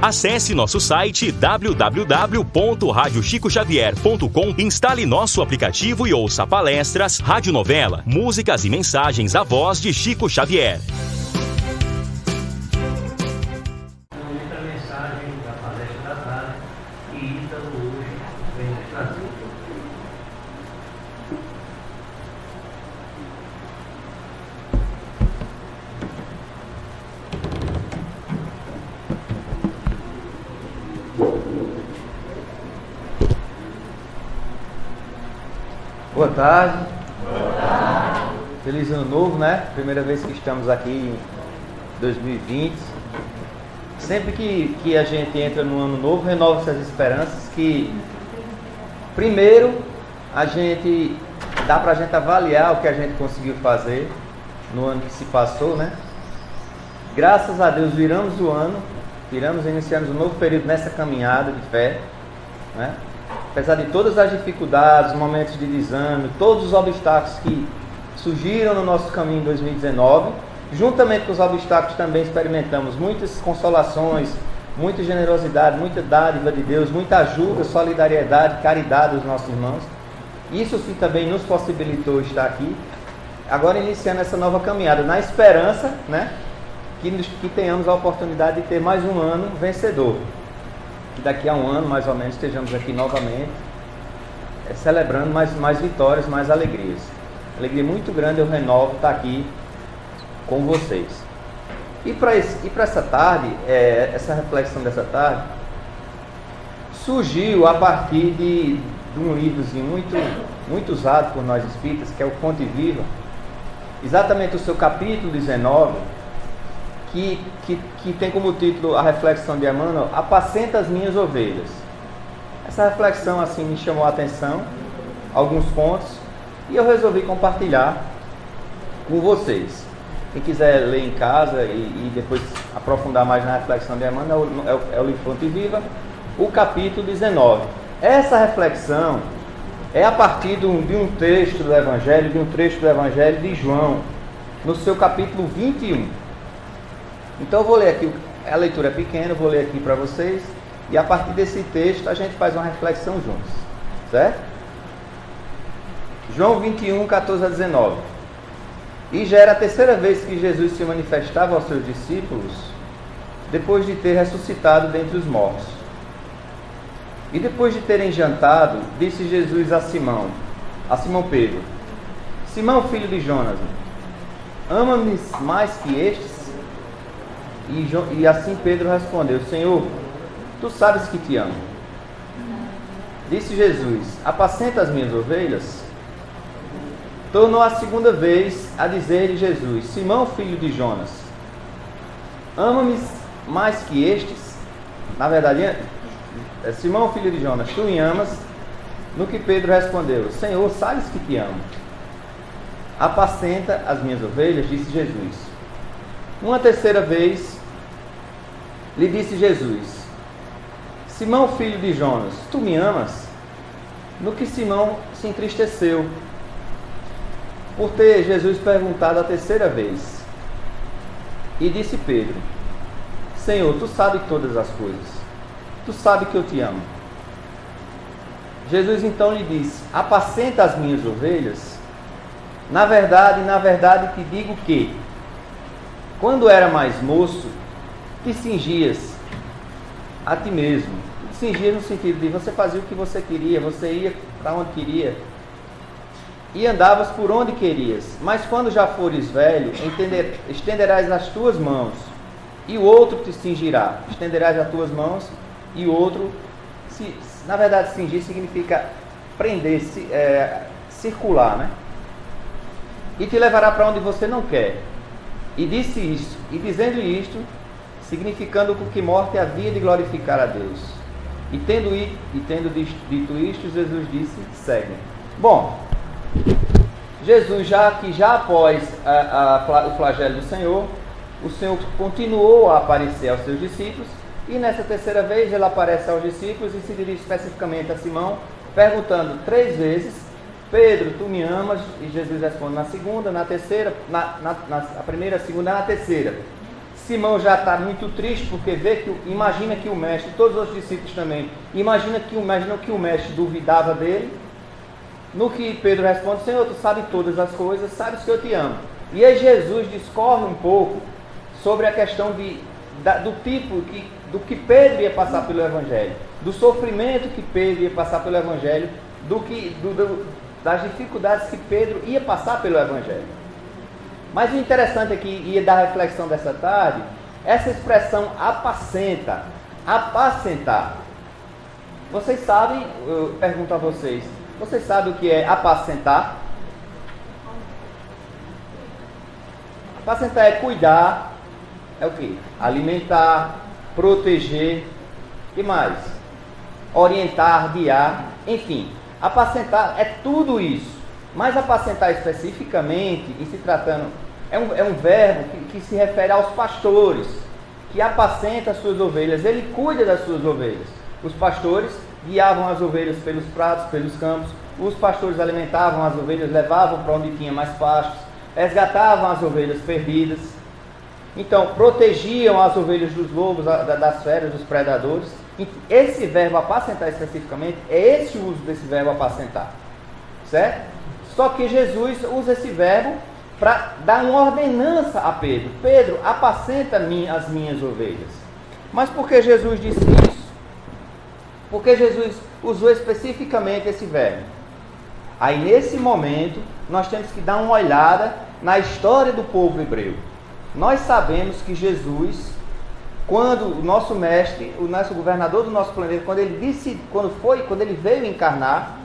Acesse nosso site www.radiochicoxavier.com, instale nosso aplicativo e ouça palestras, radionovela, músicas e mensagens à voz de Chico Xavier. Muita mensagem da palestra da tarde e Ítalo hoje vem nos trazer. Boa tarde. Boa tarde. Feliz ano novo, né? Primeira vez que estamos aqui em 2020. Sempre que a gente entra no ano novo, renova-se as esperanças que, primeiro, dá pra gente avaliar o que a gente conseguiu fazer no ano que se passou, né? Graças a Deus viramos o ano, iniciamos um novo período nessa caminhada de fé, né? Apesar de todas as dificuldades, momentos de desânimo, todos os obstáculos que surgiram no nosso caminho em 2019, juntamente com os obstáculos também experimentamos muitas consolações, muita generosidade, muita dádiva de Deus, muita ajuda, solidariedade, caridade dos nossos irmãos. Isso que também nos possibilitou estar aqui, agora iniciando essa nova caminhada, na esperança, né, que tenhamos a oportunidade de ter mais um ano vencedor. Que daqui a um ano, mais ou menos, estejamos aqui novamente, celebrando mais vitórias, mais alegrias. Alegria muito grande eu renovo estar aqui com vocês. E para essa tarde, essa reflexão dessa tarde, surgiu a partir de um livrozinho muito usado por nós espíritas, que é o Fonte Viva, exatamente o seu capítulo 19, que tem como título a reflexão de Emmanuel, Apacenta as minhas ovelhas. Essa reflexão assim me chamou a atenção, alguns pontos, e eu resolvi compartilhar com vocês. Quem quiser ler em casa e depois aprofundar mais na reflexão de Emmanuel, é o livro Fonte Viva, o capítulo 19. Essa reflexão é a partir de um trecho do Evangelho de João, no seu capítulo 21. Então eu vou ler aqui, a leitura é pequena, eu vou ler aqui para vocês, e a partir desse texto a gente faz uma reflexão juntos, certo? João 21, 14 a 19. E já era a terceira vez que Jesus se manifestava aos seus discípulos, depois de ter ressuscitado dentre os mortos. E depois de terem jantado, disse Jesus a Simão Pedro: Simão, filho de Jonas, ama-me mais que estes? E assim Pedro respondeu: Senhor, tu sabes que te amo. Disse Jesus: apacenta as minhas ovelhas. Tornou a segunda vez a dizer-lhe Jesus: Simão, filho de Jonas, ama-me mais que estes? Na verdade, Simão, filho de Jonas, tu me amas? No que Pedro respondeu: Senhor, sabes que te amo. Apacenta as minhas ovelhas, disse Jesus. Uma terceira vez lhe disse Jesus: Simão, filho de Jonas, tu me amas? No que Simão se entristeceu por ter Jesus perguntado a terceira vez. E disse Pedro: Senhor, tu sabes todas as coisas, tu sabes que eu te amo. Jesus então lhe disse: apacenta as minhas ovelhas. Na verdade te digo que, quando era mais moço, te cingias a ti mesmo. Te cingias no sentido de você fazia o que você queria, você ia para onde queria e andavas por onde querias. Mas quando já fores velho, estenderás as tuas mãos e o outro te cingirá. Estenderás as tuas mãos e o outro, na verdade cingir significa prender, circular, né? E te levará para onde você não quer. E disse isto, e dizendo isto, significando que morte havia de glorificar a Deus. E tendo dito isto, Jesus disse: segue. Bom, Jesus, já após o flagelo do Senhor, o Senhor continuou a aparecer aos seus discípulos, e nessa terceira vez ele aparece aos discípulos e se dirige especificamente a Simão, perguntando 3 vezes: Pedro, tu me amas? E Jesus responde na segunda, na terceira, a primeira, a segunda, na terceira: Simão já está muito triste porque imagina que o mestre, todos os discípulos também, imaginam que o mestre duvidava dele. No que Pedro responde: Senhor, tu sabe todas as coisas, sabes que eu te amo. E aí Jesus discorre um pouco sobre a questão do que Pedro ia passar pelo Evangelho, do sofrimento que Pedro ia passar pelo Evangelho, das dificuldades que Pedro ia passar pelo Evangelho. Mas o interessante aqui, e da reflexão dessa tarde, essa expressão apacenta, apacentar. Vocês sabem, eu pergunto a vocês sabem o que é apacentar? Apacentar é cuidar, é o quê? Alimentar, proteger, e mais? Orientar, guiar, enfim. Apacentar é tudo isso. Mas apacentar especificamente, e se tratando, é um verbo que se refere aos pastores, que apacenta as suas ovelhas, ele cuida das suas ovelhas. Os pastores guiavam as ovelhas pelos prados, pelos campos, os pastores alimentavam as ovelhas, levavam para onde tinha mais pastos, resgatavam as ovelhas perdidas. Então, protegiam as ovelhas dos lobos, das feras, dos predadores. Esse verbo apacentar especificamente, é esse o uso desse verbo apacentar. Certo? Só que Jesus usa esse verbo para dar uma ordenança a Pedro. Pedro, apacenta as minhas ovelhas. Mas por que Jesus disse isso? Porque Jesus usou especificamente esse verbo. Aí nesse momento, nós temos que dar uma olhada na história do povo hebreu. Nós sabemos que Jesus, quando o nosso mestre, o nosso governador do nosso planeta, quando ele veio encarnar,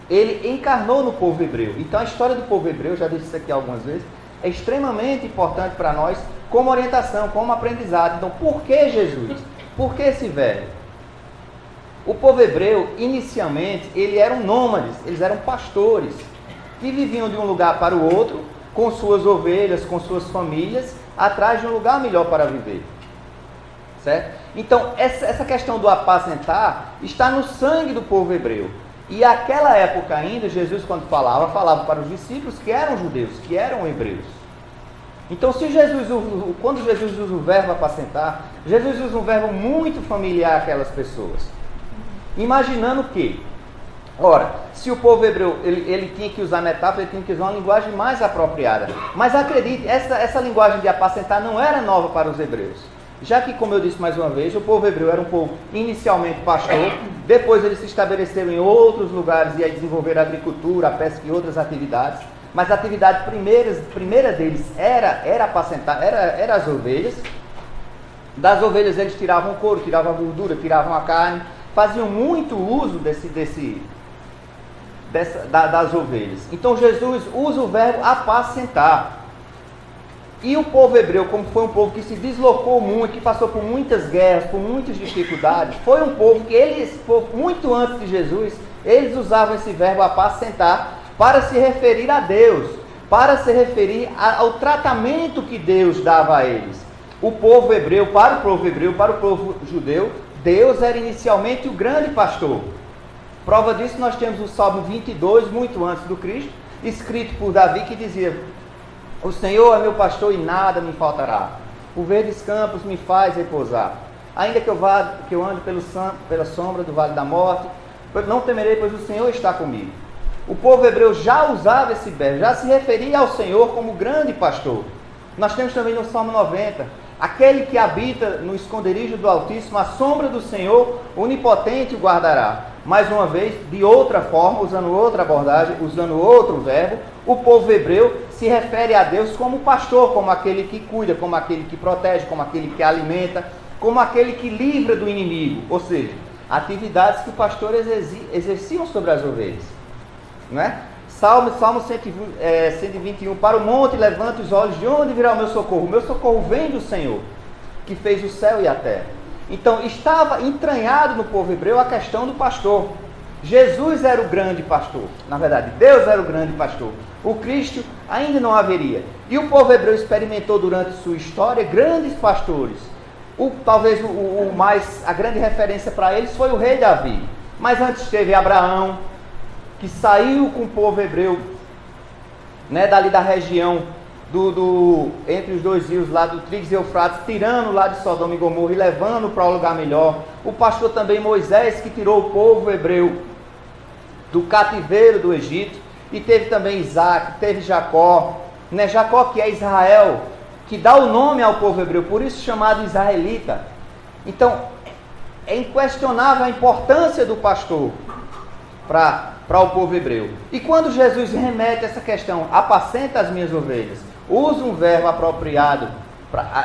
ele encarnou no povo hebreu. Então a história do povo hebreu, já disse isso aqui algumas vezes, é extremamente importante para nós como orientação, como aprendizado. Então por que Jesus? Por que esse verbo? O povo hebreu, inicialmente, eles eram nômades, eles eram pastores, que viviam de um lugar para o outro, com suas ovelhas, com suas famílias, atrás de um lugar melhor para viver. Certo? Então, essa questão do apacentar está no sangue do povo hebreu. E naquela época ainda, Jesus, quando falava para os discípulos que eram judeus, que eram hebreus. Então, quando Jesus usa o verbo apacentar, Jesus usa um verbo muito familiar àquelas pessoas. Imaginando que, ora, se o povo hebreu ele tinha que usar metáfora, ele tinha que usar uma linguagem mais apropriada. Mas acredite, essa linguagem de apacentar não era nova para os hebreus. Já que, como eu disse mais uma vez, o povo hebreu era um povo inicialmente pastor, depois eles se estabeleceram em outros lugares e aí desenvolveram a agricultura, a pesca e outras atividades. Mas a atividade primeira deles era apacentar, era as ovelhas. Das ovelhas eles tiravam o couro, tiravam a gordura, tiravam a carne, faziam muito uso das ovelhas. Então Jesus usa o verbo apacentar. E o povo hebreu, como foi um povo que se deslocou muito, que passou por muitas guerras, por muitas dificuldades, foi um povo que muito antes de Jesus, eles usavam esse verbo apacentar para se referir a Deus, para se referir ao tratamento que Deus dava a eles. O povo hebreu, para o povo judeu, Deus era inicialmente o grande pastor. Prova disso nós temos o Salmo 22, muito antes do Cristo, escrito por Davi, que dizia: o Senhor é meu pastor e nada me faltará. Por verdes campos me faz repousar. Ainda que eu ande pela sombra do vale da morte, não temerei, pois o Senhor está comigo. O povo hebreu já usava esse verbo, já se referia ao Senhor como grande pastor. Nós temos também no Salmo 90, aquele que habita no esconderijo do Altíssimo, a sombra do Senhor onipotente o guardará. Mais uma vez, de outra forma, usando outra abordagem, usando outro verbo, o povo hebreu se refere a Deus como pastor, como aquele que cuida, como aquele que protege, como aquele que alimenta, como aquele que livra do inimigo. Ou seja, atividades que o pastor exerciam sobre as ovelhas. Não é? Salmo 121, para o monte levanta os olhos, de onde virá o meu socorro? O meu socorro vem do Senhor, que fez o céu e a terra. Então, estava entranhado no povo hebreu a questão do pastor. Jesus era o grande pastor. Na verdade, Deus era o grande pastor. O Cristo ainda não haveria. E o povo hebreu experimentou durante sua história grandes pastores. Talvez a grande referência para eles foi o rei Davi. Mas antes teve Abraão, que saiu com o povo hebreu, dali da região entre os dois rios lá do Tigres e Eufrates, tirando lá de Sodoma e Gomorra e levando para um lugar melhor. O pastor também Moisés, que tirou o povo hebreu do cativeiro do Egito. E teve também Isaac, teve Jacó, né? Jacó que é Israel, que dá o nome ao povo hebreu, por isso chamado israelita. Então, é inquestionável a importância do pastor para o povo hebreu. E quando Jesus remete essa questão, apacenta as minhas ovelhas, usa um verbo apropriado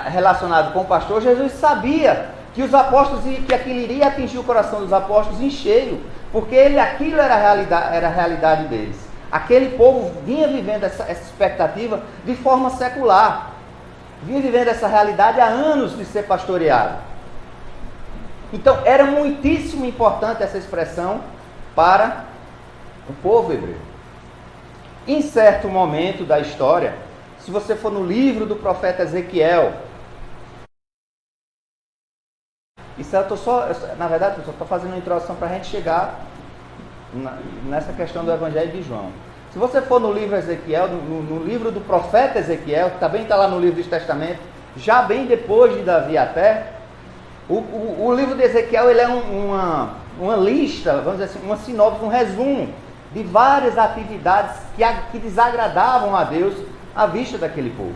relacionado com o pastor, Jesus sabia que os apóstolos, que aquilo iria atingir o coração dos apóstolos em cheio, porque aquilo era a realidade deles. Aquele povo vinha vivendo essa expectativa de forma secular, vinha vivendo essa realidade há anos de ser pastoreado. Então era muitíssimo importante essa expressão para o povo hebreu. Em certo momento da história, se você for no livro do profeta Ezequiel, na verdade, eu só estou fazendo uma introdução para a gente chegar nessa questão do Evangelho de João. Se você for no livro Ezequiel, no livro do profeta Ezequiel, que também está lá no livro do Testamento, já bem depois de Davi até, o livro de Ezequiel ele é uma lista, vamos dizer assim, uma sinopse, um resumo de várias atividades que desagradavam a Deus à vista daquele povo.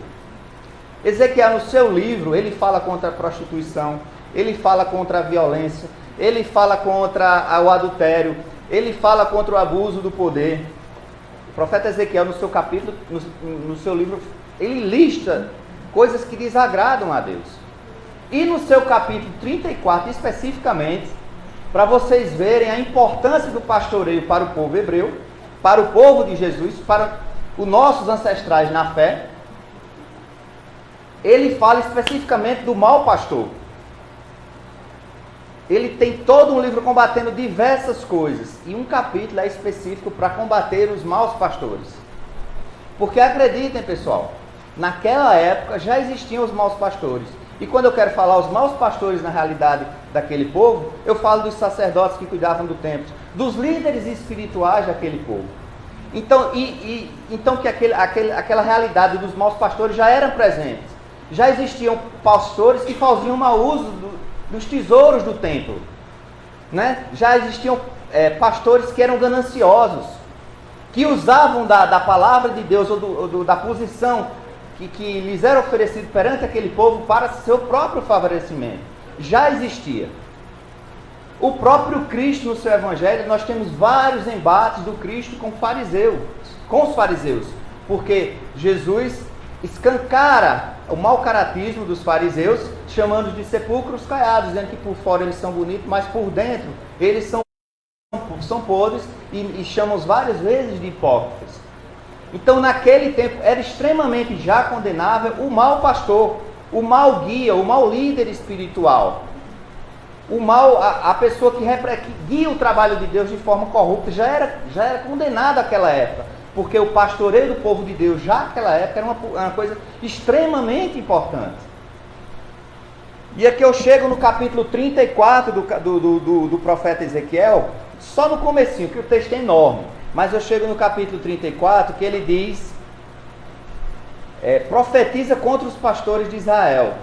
Ezequiel, no seu livro, ele fala contra a prostituição, ele fala contra a violência, ele fala contra o adultério, ele fala contra o abuso do poder. O profeta Ezequiel, no seu capítulo, no seu livro, ele lista coisas que desagradam a Deus. E no seu capítulo 34, especificamente, para vocês verem a importância do pastoreio para o povo hebreu, para o povo de Jesus, para os nossos ancestrais na fé, ele fala especificamente do mau pastor. Ele tem todo um livro combatendo diversas coisas. E um capítulo é específico para combater os maus pastores. Porque acreditem, pessoal, naquela época já existiam os maus pastores. E quando eu quero falar os maus pastores na realidade daquele povo, eu falo dos sacerdotes que cuidavam do templo, dos líderes espirituais daquele povo. Então, então que aquela realidade dos maus pastores já era presente. Já existiam pastores que faziam mau uso dos tesouros do templo, né? Já existiam pastores que eram gananciosos, que usavam da palavra de Deus ou da posição que lhes era oferecido perante aquele povo para seu próprio favorecimento. Já existia. O próprio Cristo no seu evangelho, nós temos vários embates do Cristo com os fariseus, porque Jesus escancara o mau caratismo dos fariseus, chamando de sepulcros caiados, dizendo que por fora eles são bonitos, mas por dentro eles são podres e chamam-os várias vezes de hipócritas. Então naquele tempo era extremamente já condenável o mau pastor, o mau guia, o mau líder espiritual. A pessoa que guia o trabalho de Deus de forma corrupta já era condenado naquela época. Porque o pastoreio do povo de Deus já naquela época era uma coisa extremamente importante. E aqui eu chego no capítulo 34 do profeta Ezequiel, só no comecinho, que o texto é enorme. Mas eu chego no capítulo 34, que ele diz, profetiza contra os pastores de Israel.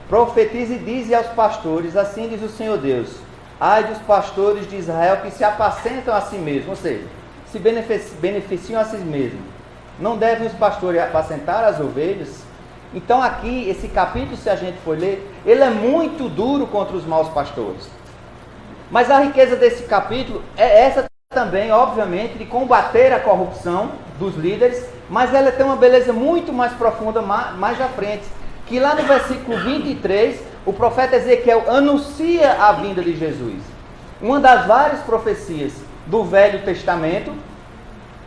Profetiza e dize aos pastores, assim diz o Senhor Deus, ai dos pastores de Israel que se apacentam a si mesmos, ou seja, se beneficiam a si mesmos. Não devem os pastores apacentar as ovelhas? Então aqui, esse capítulo, se a gente for ler, ele é muito duro contra os maus pastores. Mas a riqueza desse capítulo é essa também, obviamente, de combater a corrupção dos líderes, mas ela tem uma beleza muito mais profunda mais à frente, que lá no versículo 23, o profeta Ezequiel anuncia a vinda de Jesus. Uma das várias profecias do Velho Testamento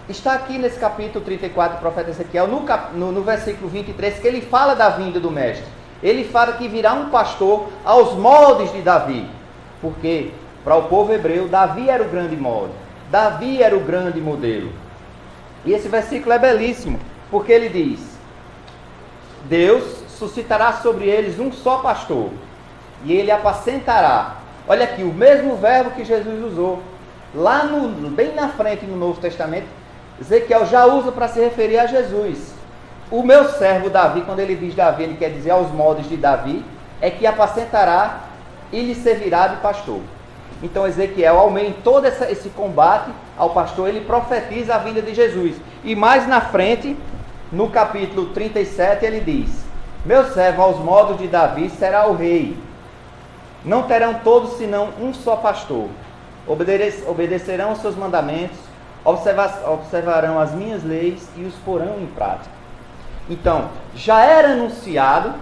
está aqui nesse capítulo 34 do profeta Ezequiel, no versículo 23, que ele fala da vinda do Mestre. Ele fala que virá um pastor aos moldes de Davi, porque para o povo hebreu, Davi era o grande molde, Davi era o grande modelo. E esse versículo é belíssimo, porque ele diz, Deus suscitará sobre eles um só pastor, e ele apacentará. Olha aqui, o mesmo verbo que Jesus usou, lá bem na frente no Novo Testamento, Ezequiel já usa para se referir a Jesus. o meu servo Davi, quando ele diz Davi, ele quer dizer aos modos de Davi, é que apacentará e lhe servirá de pastor. Então Ezequiel, ao meio em todo esse combate ao pastor, ele profetiza a vinda de Jesus. E mais na frente, no capítulo 37, ele diz: meu servo aos modos de Davi será o rei. Não terão todos senão um só pastor. Obedecerão aos seus mandamentos, observarão as minhas leis e os porão em prática. Então, já era anunciado,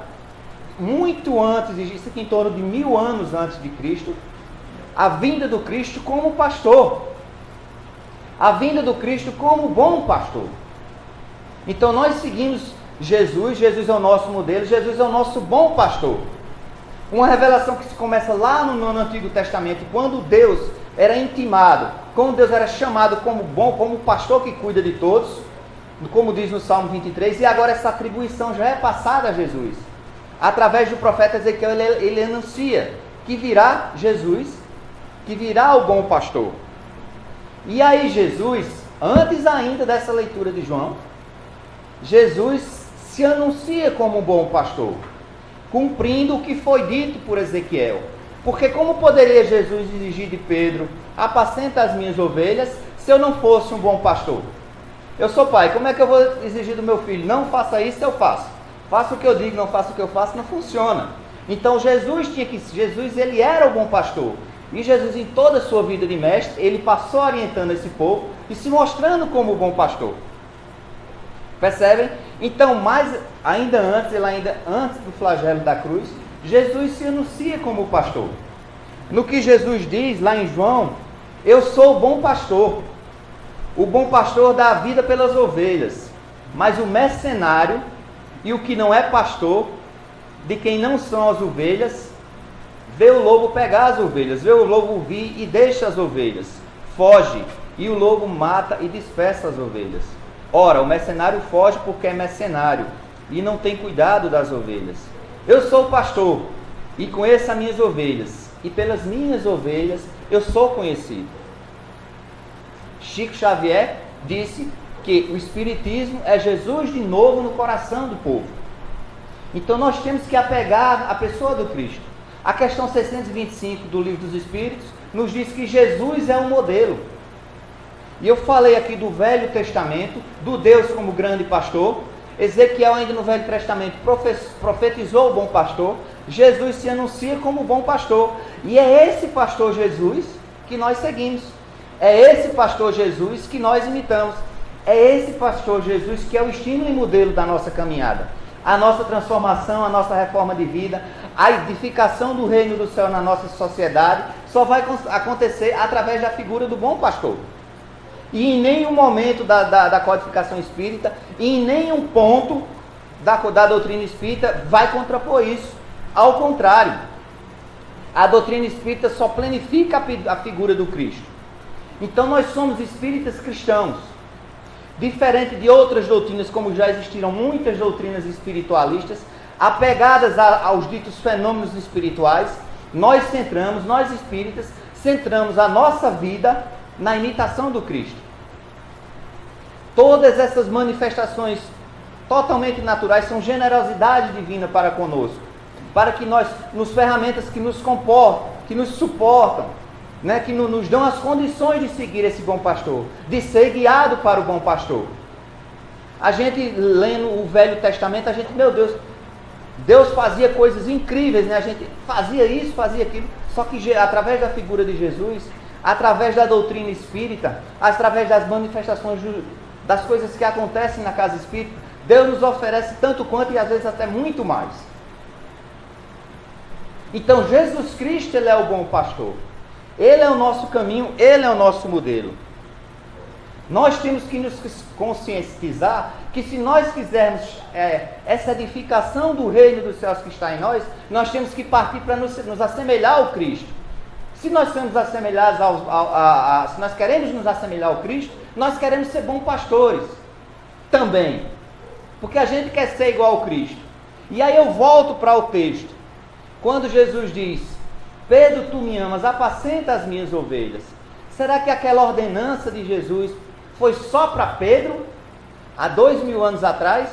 muito antes, isso aqui em torno de 1000 anos antes de Cristo, a vinda do Cristo como pastor. A vinda do Cristo como bom pastor. Então nós seguimos Jesus, Jesus é o nosso modelo, Jesus é o nosso bom pastor. Uma revelação que se começa lá no Antigo Testamento, quando Deus era intimado, quando Deus era chamado como bom, como o pastor que cuida de todos, como diz no Salmo 23, e agora essa atribuição já é passada a Jesus. Através do profeta Ezequiel, ele anuncia que virá Jesus, que virá o bom pastor. E aí Jesus, antes ainda dessa leitura de João, Jesus se anuncia como um bom pastor, cumprindo o que foi dito por Ezequiel. Porque como poderia Jesus exigir de Pedro: apacenta as minhas ovelhas, se eu não fosse um bom pastor? Eu sou pai, como é que eu vou exigir do meu filho? Não faça isso, eu faço. Faça o que eu digo, não faça o que eu faço, não funciona. Então Jesus ele era o bom pastor. E Jesus, em toda a sua vida de mestre, ele passou orientando esse povo e se mostrando como o bom pastor. Percebem? Então, ainda antes do flagelo da cruz, Jesus se anuncia como o pastor. No que Jesus diz lá em João: eu sou o bom pastor. O bom pastor dá a vida pelas ovelhas. Mas o mercenário e o que não é pastor, de quem não são as ovelhas, vê o lobo pegar as ovelhas, vê o lobo vir e deixa as ovelhas, foge, e o lobo mata e dispersa as ovelhas. Ora, o mercenário foge porque é mercenário e não tem cuidado das ovelhas. Eu sou o pastor e conheço as minhas ovelhas, e pelas minhas ovelhas eu sou conhecido. Chico Xavier disse que o Espiritismo é Jesus de novo no coração do povo. Então nós temos que apegar a pessoa do Cristo. A questão 625 do Livro dos Espíritos nos diz que Jesus é um modelo. E eu falei aqui do Velho Testamento, do Deus como grande pastor. Ezequiel ainda no Velho Testamento profetizou o bom pastor. Jesus se anuncia como o bom pastor. E é esse pastor Jesus que nós seguimos. É esse pastor Jesus que nós imitamos. É esse pastor Jesus que é o estímulo e modelo da nossa caminhada. A nossa transformação, a nossa reforma de vida, a edificação do reino do céu na nossa sociedade só vai acontecer através da figura do bom pastor. E em nenhum momento da codificação espírita, e em nenhum ponto da doutrina espírita vai contrapor isso. Ao contrário, a doutrina espírita só planifica a figura do Cristo. Então nós somos espíritas cristãos. Diferente de outras doutrinas, como já existiram muitas doutrinas espiritualistas, apegadas aos ditos fenômenos espirituais, nós espíritas, centramos a nossa vida na imitação do Cristo. Todas essas manifestações totalmente naturais são generosidade divina para conosco, para que nós, nos ferramentas que nos comportam, que nos suportam, né, que nos dão as condições de seguir esse bom pastor, de ser guiado para o bom pastor. A gente lendo o Velho Testamento, a gente, meu Deus, Deus fazia coisas incríveis, né? A gente fazia isso, fazia aquilo, só que através da figura de Jesus, através da doutrina espírita, através das manifestações das coisas que acontecem na casa espírita, Deus nos oferece tanto quanto e às vezes até muito mais. Então Jesus Cristo, Ele é o bom pastor. Ele é o nosso caminho, Ele é o nosso modelo. Nós temos que nos conscientizar que se nós quisermos essa edificação do reino dos céus que está em nós, nós temos que partir para nos assemelhar ao Cristo. Se nós somos assemelhados se nós queremos nos assemelhar ao Cristo, nós queremos ser bons pastores também. Porque a gente quer ser igual ao Cristo. E aí eu volto para o texto. Quando Jesus diz: Pedro, tu me amas, apacenta as minhas ovelhas. Será que aquela ordenança de Jesus foi só para Pedro, há 2000 anos atrás?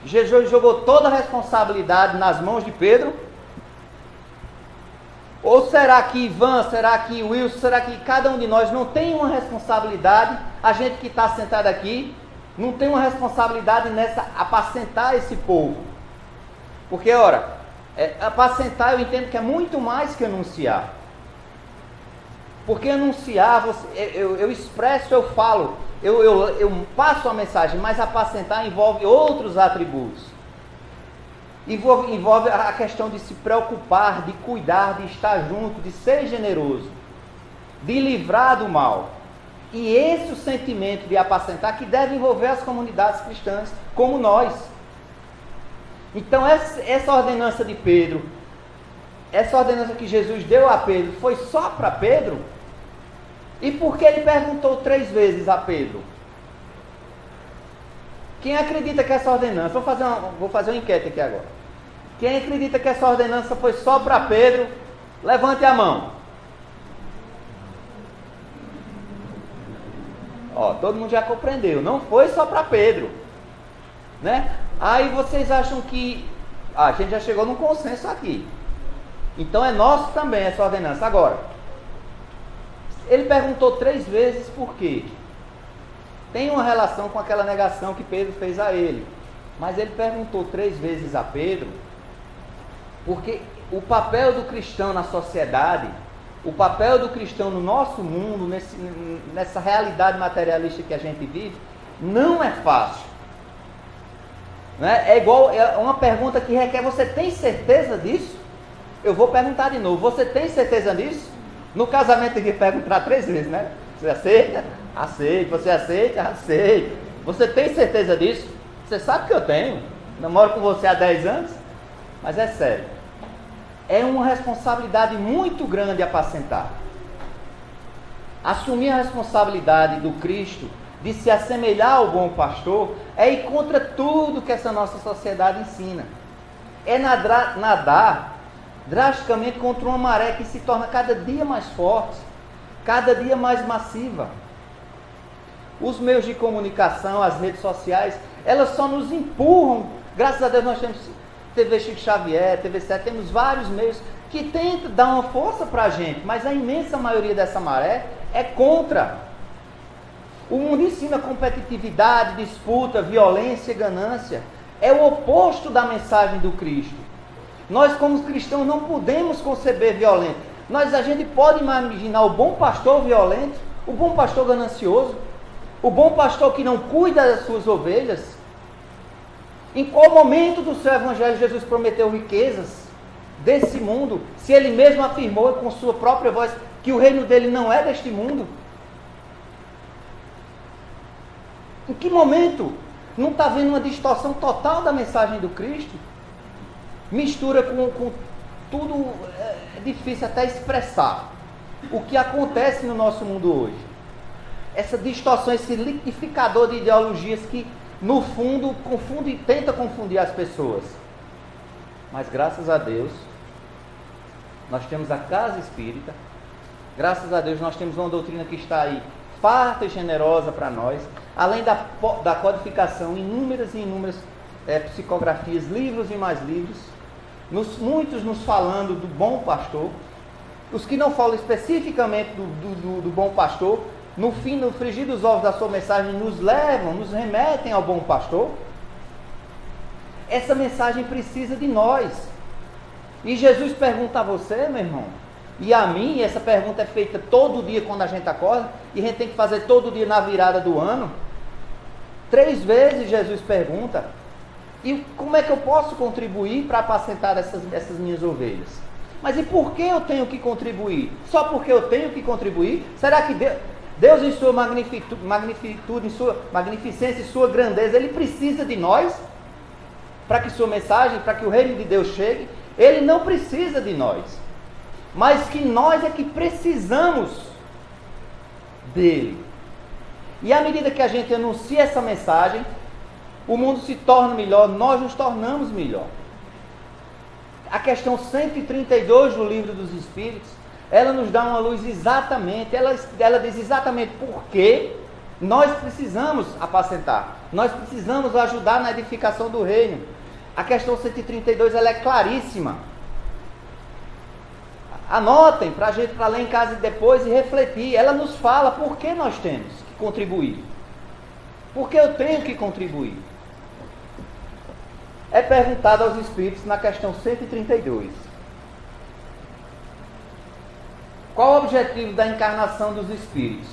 Jesus jogou toda a responsabilidade nas mãos de Pedro? Ou será que Ivan, será que Wilson, será que cada um de nós não tem uma responsabilidade? A gente que está sentado aqui não tem uma responsabilidade nessa apacentar esse povo. Porque, ora, apacentar eu entendo que é muito mais que anunciar. Porque anunciar, eu expresso, eu falo, eu passo a mensagem, mas apacentar envolve outros atributos. Envolve a questão de se preocupar, de cuidar, de estar junto, de ser generoso, de livrar do mal. E esse é o sentimento de apacentar que deve envolver as comunidades cristãs, como nós. Então essa ordenança de Pedro, essa ordenança que Jesus deu a Pedro, foi só para Pedro? E por que ele perguntou 3 vezes a Pedro? Quem acredita que essa ordenança... Vou fazer uma enquete aqui agora. Quem acredita que essa ordenança foi só para Pedro, levante a mão. Ó, todo mundo já compreendeu. Não foi só para Pedro, né? Aí vocês acham que... a gente já chegou num consenso aqui. Então é nosso também essa ordenança. Agora, ele perguntou 3 vezes por quê? Tem uma relação com aquela negação que Pedro fez a ele. Mas ele perguntou 3 vezes a Pedro, porque o papel do cristão na sociedade, o papel do cristão no nosso mundo, nessa realidade materialista que a gente vive, não é fácil. Né? É igual, é uma pergunta que requer: você tem certeza disso? Eu vou perguntar de novo: você tem certeza disso? No casamento tem que perguntar 3 vezes, né? Você aceita? Aceito. Você aceita? Aceito. Você tem certeza disso? Você sabe que eu tenho. Namoro com você há 10 anos. Mas é sério. É uma responsabilidade muito grande apacentar. Assumir a responsabilidade do Cristo de se assemelhar ao bom pastor é ir contra tudo que essa nossa sociedade ensina. É nadar drasticamente contra uma maré que se torna cada dia mais forte, cada dia mais massiva. Os meios de comunicação, as redes sociais, elas só nos empurram. Graças a Deus nós temos TV Chico Xavier, TV 7, temos vários meios que tentam dar uma força para a gente, mas a imensa maioria dessa maré é contra. O mundo ensina competitividade, disputa, violência e ganância. É o oposto da mensagem do Cristo. Nós, como cristãos, não podemos conceber violento. A gente pode imaginar o bom pastor violento, o bom pastor ganancioso, o bom pastor que não cuida das suas ovelhas. Em qual momento do seu evangelho Jesus prometeu riquezas desse mundo, se ele mesmo afirmou com sua própria voz que o reino dele não é deste mundo? Em que momento? Não está vendo uma distorção total da mensagem do Cristo? Mistura com tudo, é difícil até expressar o que acontece no nosso mundo hoje. Essa distorção, esse liquidificador de ideologias que, no fundo, tenta confundir as pessoas. Mas graças a Deus, nós temos a casa espírita. Graças a Deus nós temos uma doutrina que está aí, farta e generosa para nós. Além da codificação, inúmeras e inúmeras psicografias, livros e mais livros. Muitos nos falando do bom pastor. Os que não falam especificamente do bom pastor, no fim, no frigir dos ovos da sua mensagem, nos remetem ao bom pastor. Essa mensagem precisa de nós. E Jesus pergunta a você, meu irmão, e a mim, e essa pergunta é feita todo dia quando a gente acorda, e a gente tem que fazer todo dia na virada do ano. 3 vezes Jesus pergunta: e como é que eu posso contribuir para apacentar essas minhas ovelhas? Mas e por que eu tenho que contribuir? Só porque eu tenho que contribuir? Será que Deus em sua magnitude, em sua magnificência e sua grandeza, Ele precisa de nós para que sua mensagem, para que o reino de Deus chegue? Ele não precisa de nós, mas que nós é que precisamos dele. E à medida que a gente anuncia essa mensagem, o mundo se torna melhor, nós nos tornamos melhor. A questão 132 do Livro dos Espíritos, ela nos dá uma luz exatamente, ela diz exatamente por que Nós precisamos apacentar. Nós precisamos ajudar na edificação do reino. A questão 132 ela é claríssima. Anotem para a gente para ler em casa depois e refletir. Ela nos fala por que nós temos que contribuir. Por que eu tenho que contribuir? É perguntado aos espíritos na questão 132. Qual o objetivo da encarnação dos espíritos?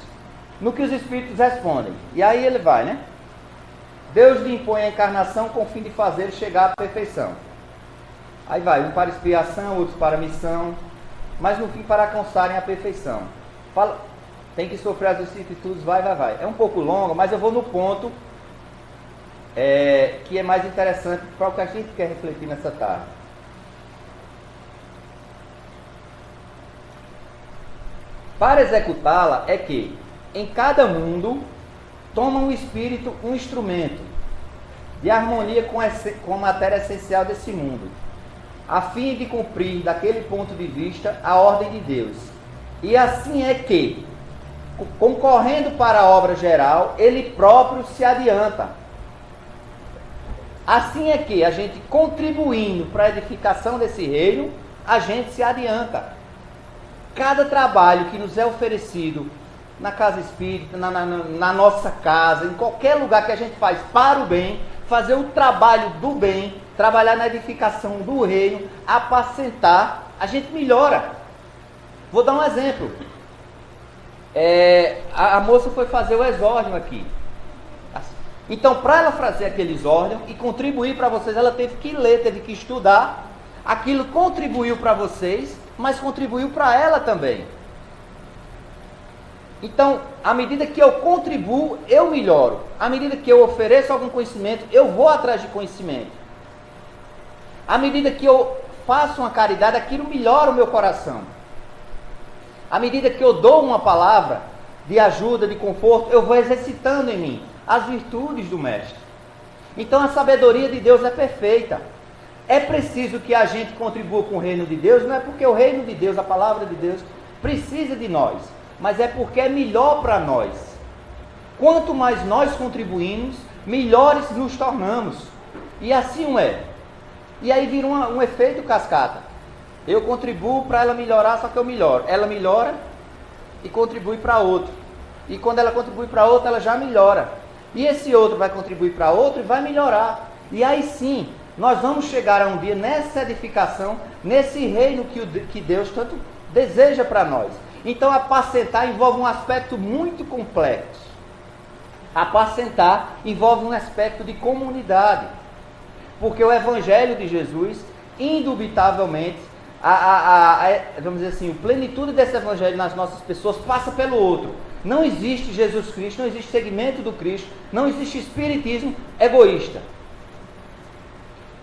No que os espíritos respondem. E aí ele vai, né? Deus lhe impõe a encarnação com o fim de fazer chegar à perfeição. Aí vai, um para expiação, outros para missão, mas no fim para alcançarem a perfeição. Fala, tem que sofrer as vicissitudes, vai. É um pouco longo, mas eu vou no ponto que é mais interessante para o que a gente quer refletir nessa tarde. Para executá-la é que, em cada mundo, toma um espírito um instrumento de harmonia com a matéria essencial desse mundo, a fim de cumprir, daquele ponto de vista, a ordem de Deus. E assim é que, concorrendo para a obra geral, ele próprio se adianta. Assim é que, a gente contribuindo para a edificação desse reino, a gente se adianta. Cada trabalho que nos é oferecido na casa espírita, na nossa casa, em qualquer lugar que a gente faz para o bem, fazer o trabalho do bem, trabalhar na edificação do reino, apacentar, a gente melhora. Vou dar um exemplo. A moça foi fazer o exórdio aqui. Então, para ela fazer aquele exórdio e contribuir para vocês, ela teve que ler, teve que estudar. Aquilo contribuiu para vocês, mas contribuiu para ela também. Então, à medida que eu contribuo, eu melhoro. À medida que eu ofereço algum conhecimento, eu vou atrás de conhecimento. À medida que eu faço uma caridade, aquilo melhora o meu coração. À medida que eu dou uma palavra de ajuda, de conforto, eu vou exercitando em mim as virtudes do Mestre. Então, a sabedoria de Deus é perfeita. É preciso que a gente contribua com o reino de Deus, não é porque o reino de Deus, a palavra de Deus, precisa de nós, mas é porque é melhor para nós. Quanto mais nós contribuímos, melhores nos tornamos. E assim é. E aí vira um efeito cascata. Eu contribuo para ela melhorar, só que eu melhoro. Ela melhora e contribui para outro. E quando ela contribui para outro, ela já melhora. E esse outro vai contribuir para outro e vai melhorar. E aí sim, nós vamos chegar a um dia nessa edificação, nesse reino que Deus tanto deseja para nós. Então, apacentar envolve um aspecto muito complexo. Apacentar envolve um aspecto de comunidade. Porque o Evangelho de Jesus, indubitavelmente, vamos dizer assim, a plenitude desse Evangelho nas nossas pessoas passa pelo outro. Não existe Jesus Cristo, não existe segmento do Cristo, não existe espiritismo egoísta.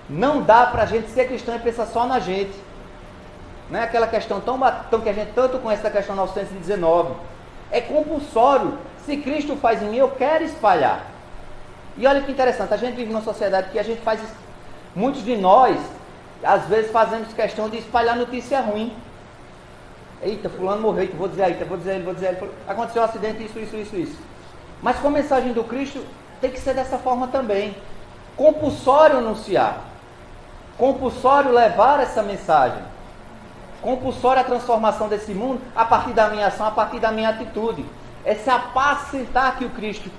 Não dá para a gente ser cristão e pensar só na gente. Não é aquela questão tão que a gente tanto conhece da questão 919. É compulsório. Se Cristo faz em mim, eu quero espalhar. E olha que interessante, a gente vive numa sociedade que a gente faz, muitos de nós, às vezes fazemos questão de espalhar notícia ruim. Eita, fulano morreu, vou dizer aí, vou dizer ele. Aconteceu um acidente, isso. Mas com a mensagem do Cristo, tem que ser dessa forma também. Compulsório anunciar. Compulsório levar essa mensagem. Compulsório a transformação desse mundo a partir da minha ação, a partir da minha atitude. Esse apacentar que o Cristo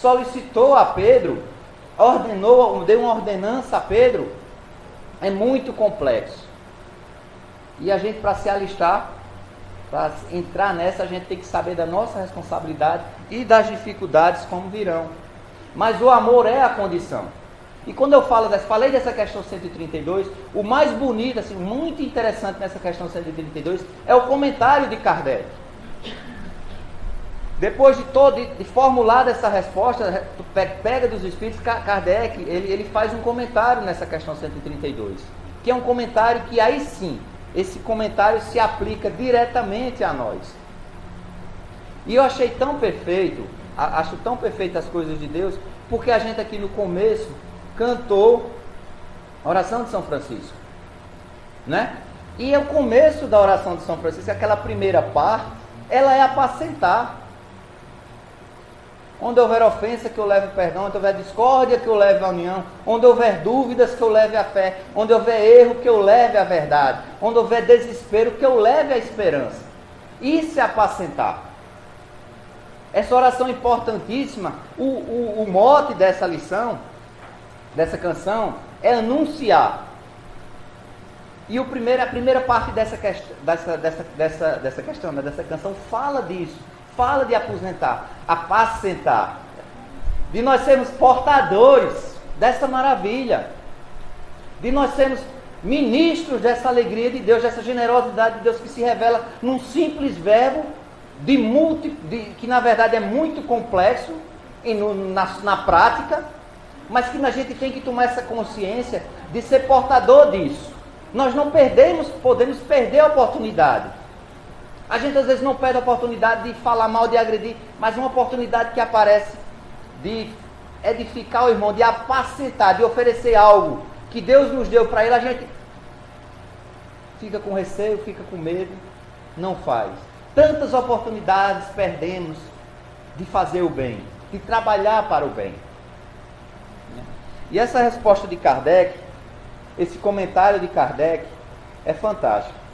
solicitou a Pedro, deu uma ordenança a Pedro, é muito complexo. E a gente, para se alistar, para entrar nessa, a gente tem que saber da nossa responsabilidade e das dificuldades como virão. Mas o amor é a condição. E quando eu falei dessa questão 132, o mais bonito, assim, muito interessante nessa questão 132, é o comentário de Kardec. Depois de formular essa resposta, pega dos Espíritos, Kardec, ele faz um comentário nessa questão 132, que é um comentário que aí sim, esse comentário se aplica diretamente a nós. E eu achei tão perfeito, acho tão perfeito as coisas de Deus, porque a gente aqui no começo cantou a oração de São Francisco, né? E o começo da oração de São Francisco, aquela primeira parte, ela é apacentar. Onde houver ofensa, que eu leve perdão. Onde houver discórdia, que eu leve a união. Onde houver dúvidas, que eu leve a fé. Onde houver erro, que eu leve a verdade. Onde houver desespero, que eu leve a esperança. Isso é apacentar. Essa oração importantíssima, o mote dessa lição, dessa canção, é anunciar. E a primeira parte dessa questão, dessa canção, fala disso. Fala de apacentar. De nós sermos portadores dessa maravilha. De nós sermos ministros dessa alegria de Deus, dessa generosidade de Deus que se revela num simples verbo que na verdade é muito complexo na prática, mas que a gente tem que tomar essa consciência de ser portador disso. Nós não podemos perder a oportunidade. A gente às vezes não perde a oportunidade de falar mal, de agredir, mas uma oportunidade que aparece de edificar o irmão, de apacentar, de oferecer algo que Deus nos deu para ele, a gente fica com receio, fica com medo, não faz. Tantas oportunidades perdemos de fazer o bem, de trabalhar para o bem. E essa resposta de Kardec, esse comentário de Kardec, é fantástico.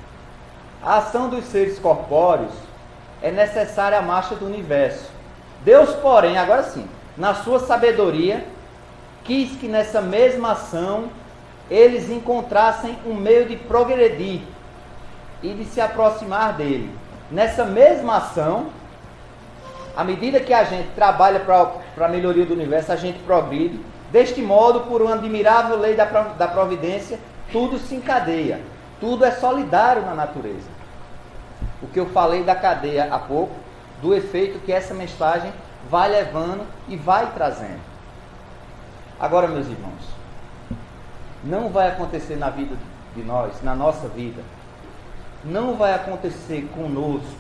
A ação dos seres corpóreos é necessária à marcha do universo. Deus, porém, agora sim, na sua sabedoria, quis que nessa mesma ação eles encontrassem um meio de progredir e de se aproximar dele. Nessa mesma ação, à medida que a gente trabalha para a melhoria do universo, a gente progride. Deste modo, por uma admirável lei da providência, tudo se encadeia. Tudo é solidário na natureza. O que eu falei da cadeia há pouco, do efeito que essa mensagem vai levando e vai trazendo. Agora, meus irmãos, não vai acontecer na vida de nós, na nossa vida, não vai acontecer conosco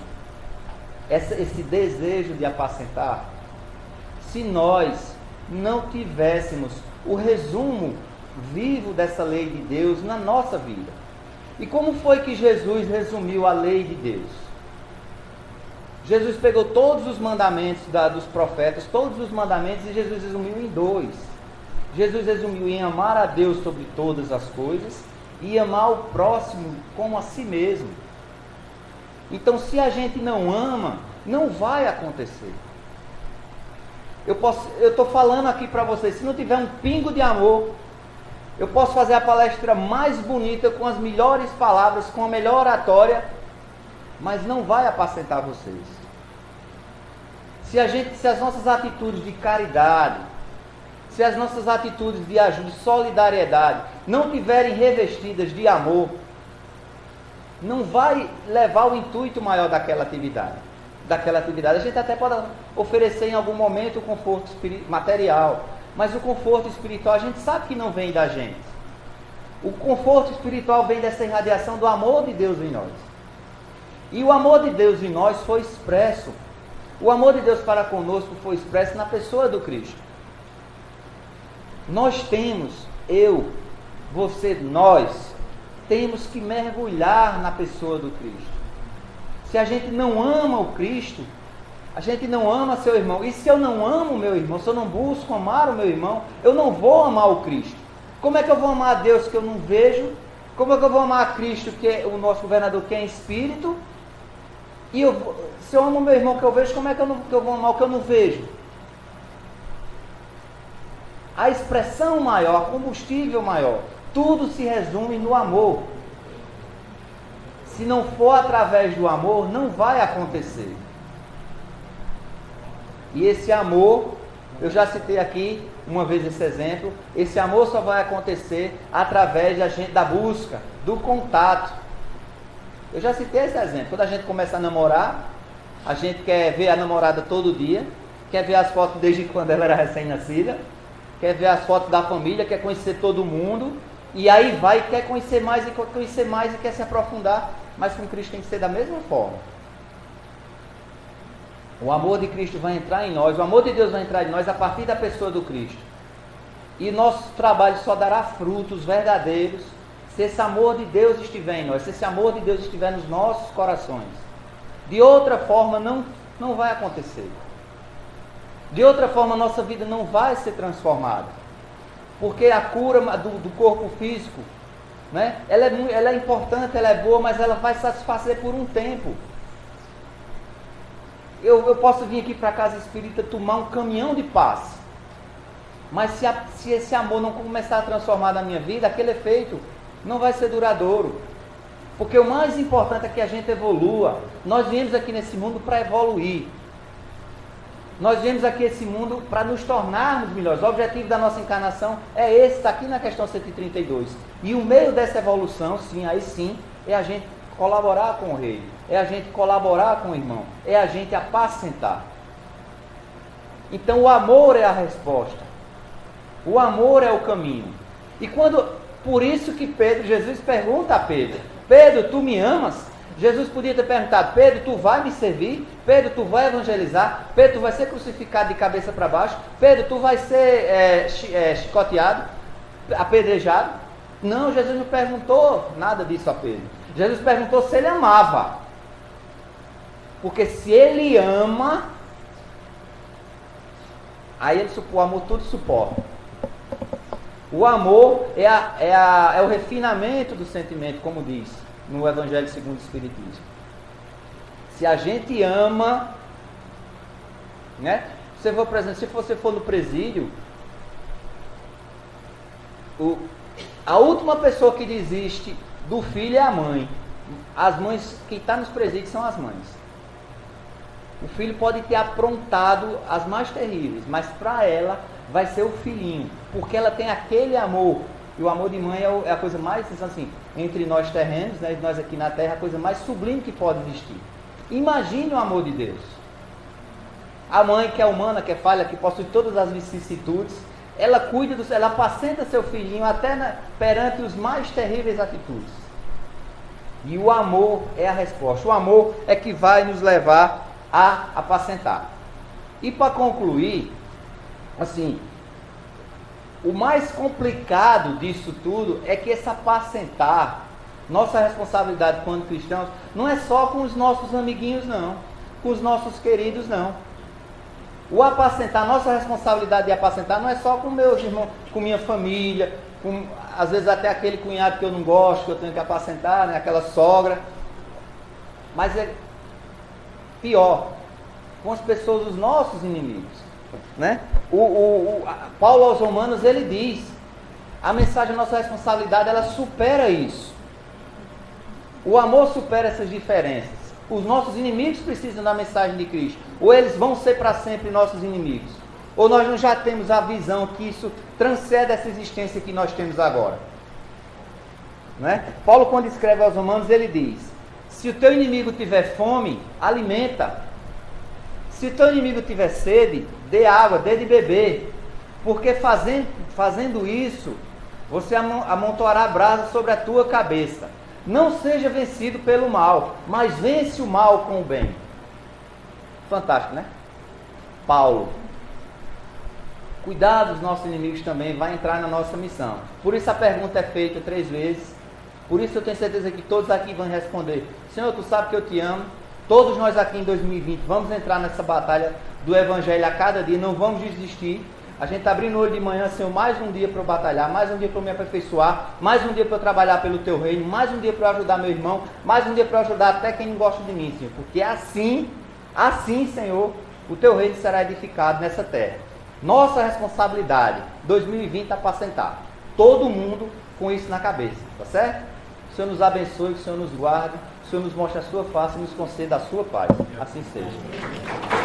esse desejo de apacentar, se nós não tivéssemos o resumo vivo dessa lei de Deus na nossa vida. E como foi que Jesus resumiu a lei de Deus? Jesus pegou todos os mandamentos dos profetas, todos os mandamentos, e Jesus resumiu em 2. Jesus resumiu em amar a Deus sobre todas as coisas e amar o próximo como a si mesmo. Então, se a gente não ama, não vai acontecer. Eu estou falando aqui para vocês, se não tiver um pingo de amor, eu posso fazer a palestra mais bonita, com as melhores palavras, com a melhor oratória, mas não vai apacentar vocês. Se as nossas atitudes de caridade, se as nossas atitudes de ajuda, de solidariedade, não tiverem revestidas de amor, não vai levar o intuito maior daquela atividade. A gente até pode oferecer em algum momento o conforto material, mas o conforto espiritual a gente sabe que não vem da gente. O conforto espiritual vem dessa irradiação do amor de Deus em nós. E o amor de Deus em nós foi expresso. O amor de Deus para conosco foi expresso na pessoa do Cristo. Nós temos, nós temos que mergulhar na pessoa do Cristo. Se a gente não ama o Cristo, a gente não ama seu irmão. E se eu não amo o meu irmão, se eu não busco amar o meu irmão, eu não vou amar o Cristo. Como é que eu vou amar a Deus que eu não vejo? Como é que eu vou amar a Cristo, que é o nosso governador, que é em espírito? E se eu amo o meu irmão que eu vejo, como é que eu vou amar o que eu não vejo? A expressão maior, a combustível maior, tudo se resume no amor. Se não for através do amor, não vai acontecer. E esse amor, eu já citei aqui uma vez esse exemplo, esse amor só vai acontecer através da busca, do contato. Eu já citei esse exemplo. Quando a gente começa a namorar, a gente quer ver a namorada todo dia, quer ver as fotos desde quando ela era recém-nascida, quer ver as fotos da família, quer conhecer todo mundo, e aí vai, quer conhecer mais e quer se aprofundar, mas com Cristo tem que ser da mesma forma. O amor de Cristo vai entrar em nós, o amor de Deus vai entrar em nós a partir da pessoa do Cristo. E nosso trabalho só dará frutos verdadeiros se esse amor de Deus estiver em nós, se esse amor de Deus estiver nos nossos corações. De outra forma, não vai acontecer. De outra forma, a nossa vida não vai ser transformada. Porque a cura do corpo físico, né, ela é importante, ela é boa, mas ela vai satisfazer por um tempo. Eu posso vir aqui para a casa espírita tomar um caminhão de paz. Mas se esse amor não começar a transformar na minha vida, aquele efeito não vai ser duradouro. Porque o mais importante é que a gente evolua. Nós viemos aqui nesse mundo para evoluir. Nós viemos aqui nesse mundo para nos tornarmos melhores. O objetivo da nossa encarnação é esse, está aqui na questão 132. E o meio dessa evolução, sim, aí sim, é a gente colaborar com o rei. É a gente colaborar com o irmão. É a gente apacentar. Então o amor é a resposta. O amor é o caminho. E por isso que Jesus pergunta a Pedro: Pedro, tu me amas? Jesus podia ter perguntado: Pedro, tu vai me servir? Pedro, tu vai evangelizar? Pedro, tu vai ser crucificado de cabeça para baixo? Pedro, tu vai ser chicoteado, apedrejado? Não, Jesus não perguntou nada disso a Pedro. Jesus perguntou se ele amava. Porque se ele ama, aí o amor tudo suporta. O amor é o refinamento do sentimento, como diz no Evangelho segundo o Espiritismo. Se a gente ama, né? Se você for no presídio, a última pessoa que desiste do filho é a mãe. As mães, quem está nos presídios são as mães. O filho pode ter aprontado as mais terríveis, mas para ela vai ser o filhinho, porque ela tem aquele amor. E o amor de mãe é a coisa mais, assim, entre nós terrenos, né, nós aqui na terra, a coisa mais sublime que pode existir. Imagine o amor de Deus. A mãe que é humana, que é falha, que possui todas as vicissitudes, ela cuida, ela apacenta seu filhinho até perante os mais terríveis atitudes. E o amor é a resposta. O amor é que vai nos levar a apacentar. E para concluir, assim, o mais complicado disso tudo é que esse apacentar, nossa responsabilidade quando cristãos, não é só com os nossos amiguinhos, não. Com os nossos queridos, não. O apacentar, nossa responsabilidade de apacentar não é só com meus irmãos, com minha família, com, às vezes até aquele cunhado que eu não gosto, que eu tenho que apacentar, né, aquela sogra. Mas é pior, com as pessoas, os nossos inimigos. Né? Paulo aos Romanos, ele diz: a mensagem da nossa responsabilidade, ela supera isso. O amor supera essas diferenças. Os nossos inimigos precisam da mensagem de Cristo. Ou eles vão ser para sempre nossos inimigos, ou nós não já temos a visão que isso transcende essa existência que nós temos agora. Né? Paulo, quando escreve aos Romanos, ele diz: se o teu inimigo tiver fome, alimenta. Se o teu inimigo tiver sede, dê água, dê de beber. Porque fazendo isso, você amontoará brasa sobre a tua cabeça. Não seja vencido pelo mal, mas vence o mal com o bem. Fantástico, né? Paulo. Cuidar dos nossos inimigos também vai entrar na nossa missão. Por isso a pergunta é feita 3 vezes. Por isso eu tenho certeza que todos aqui vão responder: Senhor, tu sabe que eu te amo. Todos nós aqui em 2020 vamos entrar nessa batalha do Evangelho a cada dia, não vamos desistir. A gente está abrindo o olho de manhã, Senhor, mais um dia para eu batalhar, mais um dia para eu me aperfeiçoar, mais um dia para eu trabalhar pelo Teu reino, mais um dia para eu ajudar meu irmão, mais um dia para eu ajudar até quem não gosta de mim, Senhor. Porque assim, Senhor, o Teu reino será edificado nessa terra. Nossa responsabilidade, 2020, apacentar. Todo mundo com isso na cabeça, tá certo? O Senhor nos abençoe, que o Senhor nos guarde, o Senhor nos mostre a sua face e nos conceda a sua paz. Assim seja.